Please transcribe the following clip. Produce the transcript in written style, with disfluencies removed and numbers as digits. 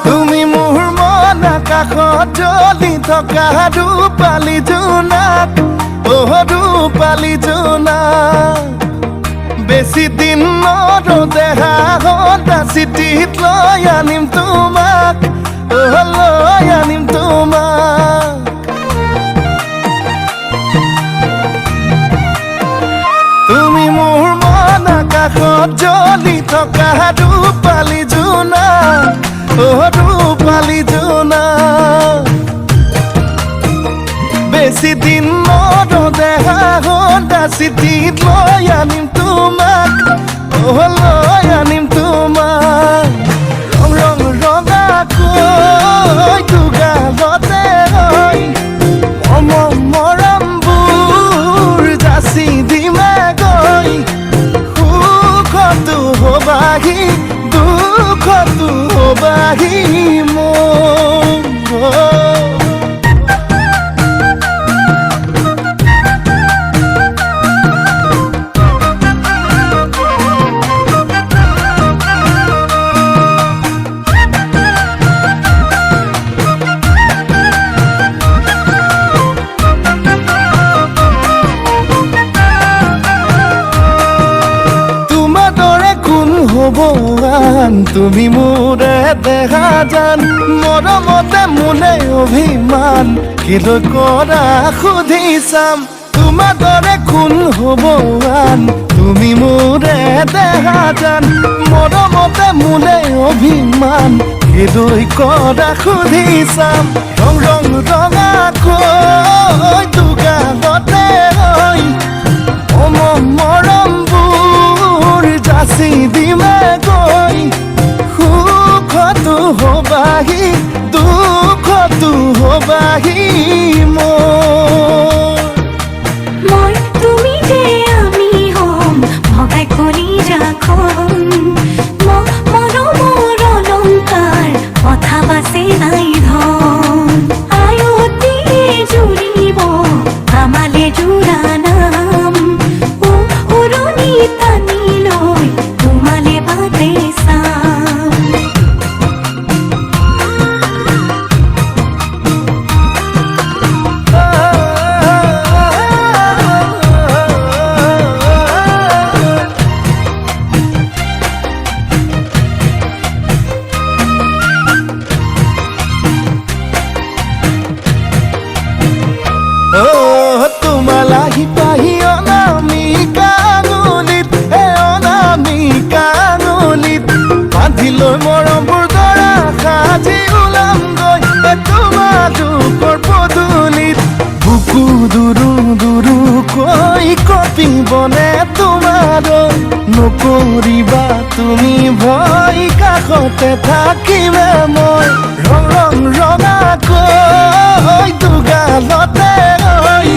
তুমি মোৰ মন আকাশত জ্বলি থকা ৰূপালী জোনাক, ৰূপালী জোনাক। বেছি দিন নৰদেহা সদা চিঠিত লৈ আনিম তোমাক, লৈ আনিম তোমাক। তুমি মোৰ মন আকাশত জ্বলি থকা ৰূপালী জোনাক, ৰূপালী জোনাক। বেছি দিন নৰদেহা সদা চিঠিত লৈ আনিম তোমাক, লৈ আনিম তোমাক। ৰং ৰং ৰঙাকৈ দুগালতে হৈ মৰমবোৰ যাচি দিমে গৈ। সুখতো হবাহি দুখতো হবাহি মোৰ। তুমি মোৰে দেখা জান, মৰমতে মোলে অভিমান কিলৈ কৰা সুধি চাম। তোমাৰ দৰে কোন হ'ব আন, তুমি মোৰে দেখা জান, মৰমতে মোলে অভিমান কিলৈ কৰা সুধি চাম। ৰং ৰং ৰঙাকৈ দুগালতে হৈ মৰমবোৰ যাচি দিমে গৈ। সুখতো হবাহি দুখতো হবাহি মোৰ। মই তুমি যে আমি হম ভগাই কৰি ৰাখম। মৰমৰ অলংকাৰ কথা বাচে নাই ধন। আয়তি জুৰিব আমালে জোৰা নাম। উৰণি টানি লৈ তোমালে বাটে চাম। তোমালাহি পাহি অনামিকা আঙুলিত, অনামিকা আঙুলিত বান্ধি লৈ মৰমবোৰ দৰা সাজি ওলামগৈ তোমালোকৰ পদূলিত। বুকু দুৰু দুৰুকৈ কঁপিবনে তোমালৈ, নকৰিবা তুমি ভয় কাষতে থাকিমে মই। ৰং ৰং ৰঙাকৈ দুগালতে হৈ